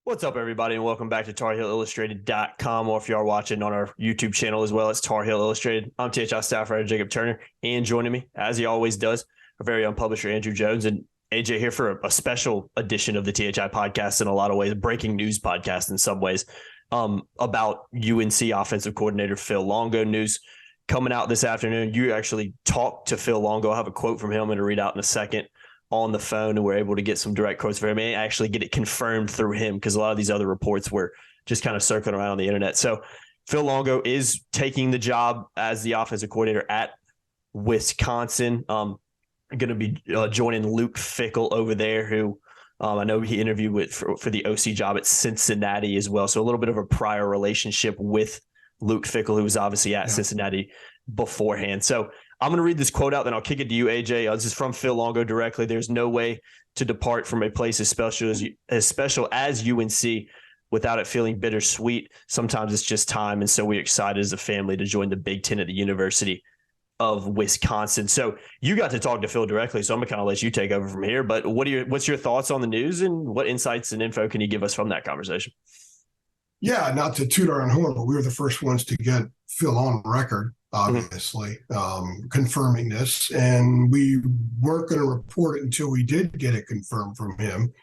What's up, everybody, and welcome back to TarHeelIllustrated.com, or if you are watching on our YouTube channel as well, it's Tar Heel Illustrated. I'm THI staff writer Jacob Turner, and joining me, as he always does, our very own publisher Andrew Jones, and AJ here for a special edition of the THI podcast in a lot of ways, a breaking news podcast in some ways, about UNC offensive coordinator Phil Longo news coming out this afternoon. You actually talked to Phil Longo. I'll have a quote from him I'm going to read out in a second on the phone, and we're able to get some direct quotes for him and actually get it confirmed through him because a lot of these other reports were just kind of circling around on the internet. So Phil Longo is taking the job as the offensive coordinator at Wisconsin. Going to be joining Luke Fickell over there, who I know he interviewed with for the OC job at Cincinnati as well. So a little bit of a prior relationship with Luke Fickell, who was obviously at Cincinnati beforehand. So I'm going to read this quote out, then I'll kick it to you, AJ. This is from Phil Longo directly. There's no way to depart from a place as special as UNC without it feeling bittersweet. Sometimes it's just time, and so we're excited as a family to join the Big Ten at the University of Wisconsin. So you got to talk to Phil directly, so I'm going to kind of let you take over from here. But what's your thoughts on the news, and what insights and info can you give us from that conversation? Yeah, not to toot our own horn, but we were the first ones to get Phil on record, obviously, confirming this. And we weren't going to report it until we did get it confirmed from him,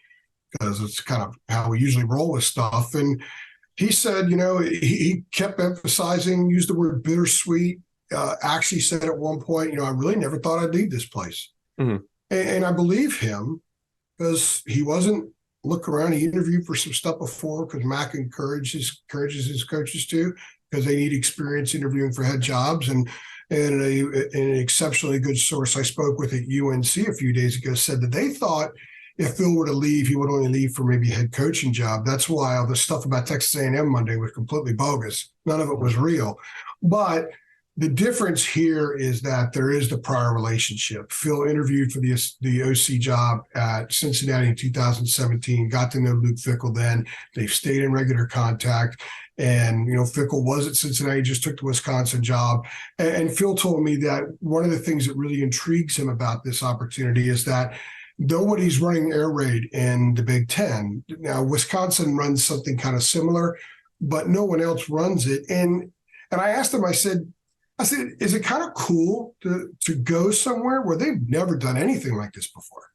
because it's kind of how we usually roll with stuff. And he said, he kept emphasizing, used the word bittersweet, actually said at one point, I really never thought I'd leave this place. And I believe him, because he wasn't looking around. He interviewed for some stuff before, because Mac encourages his coaches to, because they need experience interviewing for head jobs. And an exceptionally good source I spoke with at UNC a few days ago said that they thought if Phil were to leave, he would only leave for maybe a head coaching job. That's why all the stuff about Texas A&M Monday was completely bogus. None of it was real. But the difference here is that there is the prior relationship. Phil interviewed for the OC job at Cincinnati in 2017, got to know Luke Fickell then. They've stayed in regular contact. And, Fickell was at Cincinnati, just took the Wisconsin job. And Phil told me that one of the things that really intrigues him about this opportunity is that nobody's running air raid in the Big Ten. Now, Wisconsin runs something kind of similar, but no one else runs it. And I asked him, I said, is it kind of cool to go somewhere where they've never done anything like this before?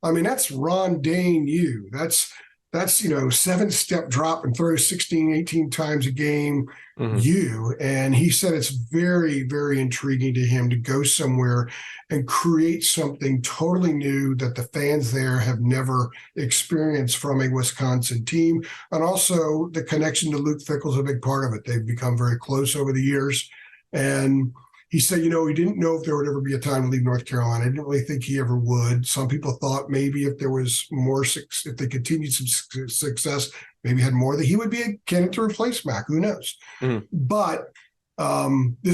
I mean, that's Ron Dane you. That's 7-step drop and throw 16, 18 times a game you. And he said it's very, very intriguing to him to go somewhere and create something totally new that the fans there have never experienced from a Wisconsin team. And also the connection to Luke Fickell is a big part of it. They've become very close over the years. And he said, he didn't know if there would ever be a time to leave North Carolina. I didn't really think he ever would. Some people thought maybe if there was more, if they continued some success, maybe had more, that he would be a candidate to replace Mac. Who knows? But he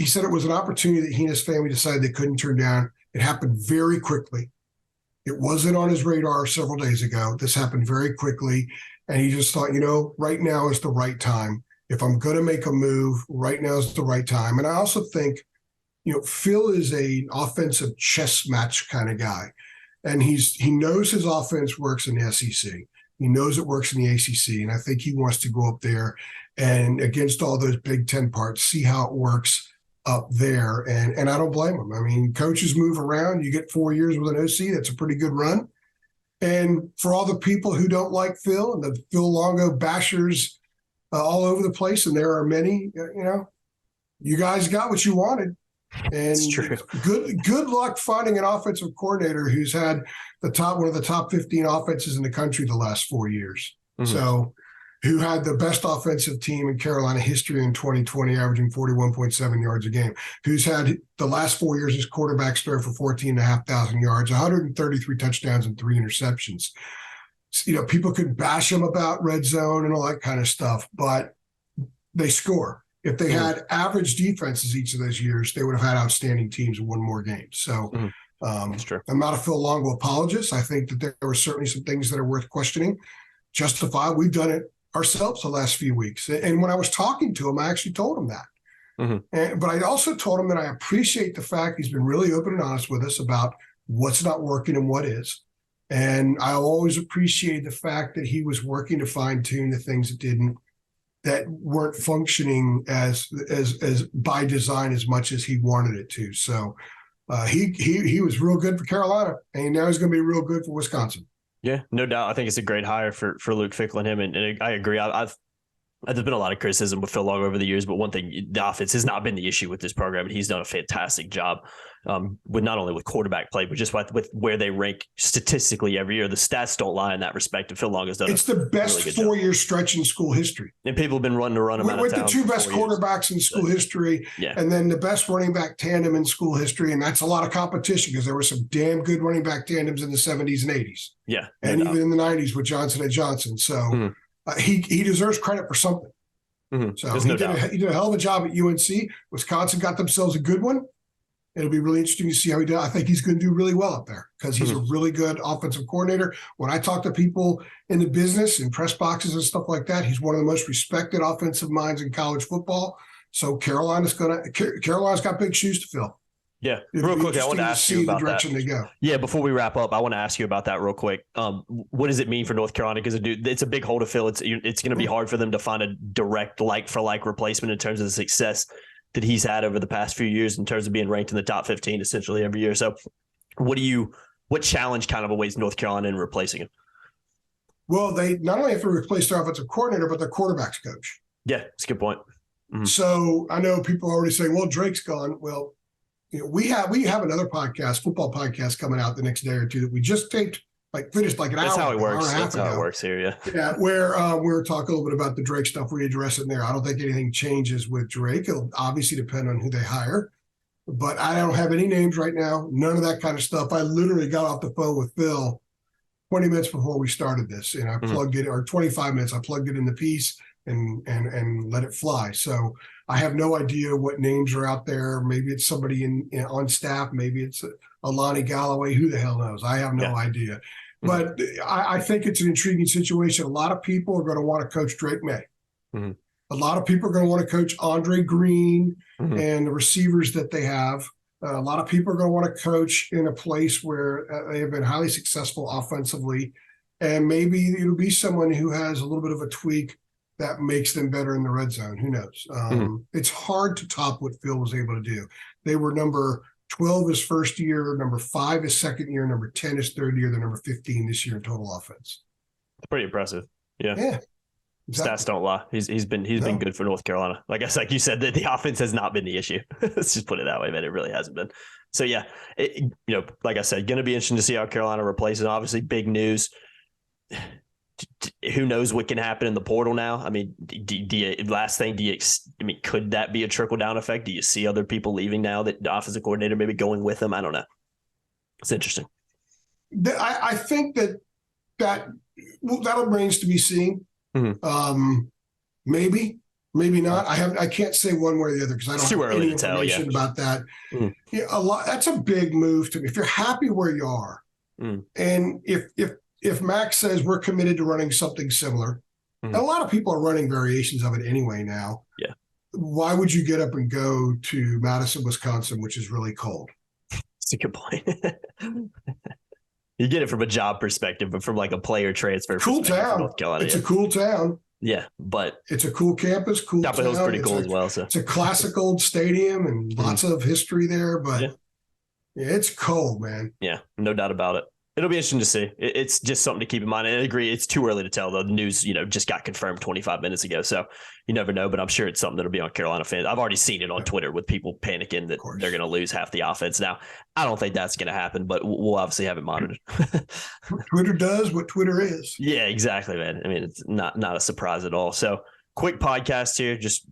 said it was an opportunity that he and his family decided they couldn't turn down. It happened very quickly. It wasn't on his radar several days ago. This happened very quickly. And he just thought, right now is the right time. If I'm going to make a move, right now is the right time. And I also think, Phil is an offensive chess match kind of guy. And he knows his offense works in the SEC. He knows it works in the ACC. And I think he wants to go up there and against all those Big Ten parts, see how it works up there. And I don't blame him. I mean, coaches move around. You get 4 years with an OC. That's a pretty good run. And for all the people who don't like Phil and the Phil Longo bashers all over the place, and there are many, you guys got what you wanted. And it's true. Good luck finding an offensive coordinator who's had one of the top 15 offenses in the country the last 4 years. So who had the best offensive team in Carolina history in 2020, averaging 41.7 yards a game, who's had the last 4 years his quarterbacks throw for 14,500 yards, 133 touchdowns and 3 interceptions. People could bash them about red zone and all that kind of stuff, but they score. If they had average defenses each of those years, they would have had outstanding teams and won more games. So That's true. I'm not a Phil Longo apologist. I think that there were certainly some things that are worth questioning. Justified. We've done it ourselves the last few weeks. And when I was talking to him, I actually told him that. But I also told him that I appreciate the fact he's been really open and honest with us about what's not working and what is. And I always appreciated the fact that he was working to fine tune the things that weren't functioning as by design as much as he wanted it to. So he was real good for Carolina, and now he's going to be real good for Wisconsin. Yeah, no doubt. I think it's a great hire for Luke Fickell and him, and I agree. There's been a lot of criticism with Phil Longo over the years, but one thing, the offense has not been the issue with this program, and he's done a fantastic job with not only with quarterback play, but just with where they rank statistically every year. The stats don't lie in that respect, and Phil Longo's done it's the best really 4-year stretch in school history. And people have been running him out of town. With the two best quarterbacks in school history, and then the best running back tandem in school history, and that's a lot of competition because there were some damn good running back tandems in the 70s and 80s. Yeah. And even in the 90s with Johnson and Johnson. So he deserves credit for something. So he did a hell of a job at UNC. Wisconsin got themselves a good one. It'll be really interesting to see how he does. I think he's going to do really well up there because he's a really good offensive coordinator. When I talk to people in the business and press boxes and stuff like that, he's one of the most respected offensive minds in college football. So Carolina's got big shoes to fill. Yeah, real quick, I want to ask you about the direction they go. Yeah, before we wrap up, I want to ask you about that real quick. What does it mean for North Carolina? Because it's a big hole to fill. It's going to be hard for them to find a direct like-for-like replacement in terms of the success that he's had over the past few years in terms of being ranked in the top 15 essentially every year. So what challenge kind of awaits North Carolina in replacing him? Well, they not only have to replace their offensive coordinator, but their quarterback's coach. Yeah, that's a good point. So I know people are already saying, well, Drake's gone. Well, we have another football podcast coming out the next day or two that we just taped, finished an hour. That's how it works. That's how it works here. Yeah. Yeah. Where we were talking a little bit about the Drake stuff. We address it in there. I don't think anything changes with Drake. It'll obviously depend on who they hire, but I don't have any names right now. None of that kind of stuff. I literally got off the phone with Phil 20 minutes before we started this, and I plugged it, or 25 minutes. I plugged it in the piece and let it fly. So I have no idea what names are out there. Maybe it's somebody on staff. Maybe it's Alani Galloway. Who the hell knows? I have no idea. But I think it's an intriguing situation. A lot of people are going to want to coach Drake May. A lot of people are going to want to coach Andre Green and the receivers that they have. A lot of people are going to want to coach in a place where they have been highly successful offensively. And maybe it'll be someone who has a little bit of a tweak that makes them better in the red zone. Who knows? It's hard to top what Phil was able to do. They were number 12 his first year, number 5 his second year, number 10 his third year, they're number 15 this year in total offense. Pretty impressive. Yeah. Yeah. Exactly. Stats don't lie. He's been good for North Carolina. I guess, like you said, the offense has not been the issue. Let's just put it that way, man. It really hasn't been. So yeah, like I said, going to be interesting to see how Carolina replaces. Obviously, big news. Who knows what can happen in the portal now? I mean, could that be a trickle down effect? Do you see other people leaving now that the offensive coordinator maybe going with them? I don't know. It's interesting. I think that remains to be seen. Maybe not. I can't say one way or the other because I don't have any information about that. That's a big move to me. If you're happy where you are, and if Max says we're committed to running something similar, and a lot of people are running variations of it anyway now. Yeah. Why would you get up and go to Madison, Wisconsin, which is really cold? That's a good point. You get it from a job perspective, but from like a player transfer perspective. Town. North Carolina, it's a cool town. Yeah, but it's a cool campus. Cool. Chapel Hill's pretty cool as well. So it's a classic old stadium and lots of history there. But it's cold, man. Yeah, no doubt about it. It'll be interesting to see. It's just something to keep in mind. And I agree, it's too early to tell, though. The news, just got confirmed 25 minutes ago. So you never know, but I'm sure it's something that'll be on Carolina fans. I've already seen it on Twitter with people panicking that they're going to lose half the offense. Now, I don't think that's going to happen, but we'll obviously have it monitored. Twitter does what Twitter is. Yeah, exactly, man. I mean, it's not a surprise at all. So quick podcast here, just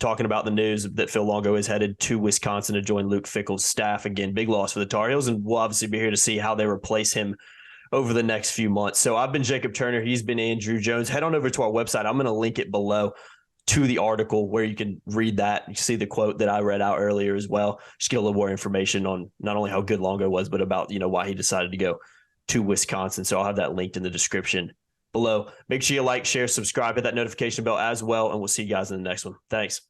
talking about the news that Phil Longo is headed to Wisconsin to join Luke Fickell's staff. Again, big loss for the Tar Heels, and we'll obviously be here to see how they replace him over the next few months. So I've been Jacob Turner. He's been Andrew Jones. Head on over to our website. I'm going to link it below to the article where you can read that. You see the quote that I read out earlier as well. Just get a little more information on not only how good Longo was, but about, why he decided to go to Wisconsin. So I'll have that linked in the description below. Make sure you like, share, subscribe, hit that notification bell as well, and we'll see you guys in the next one. Thanks.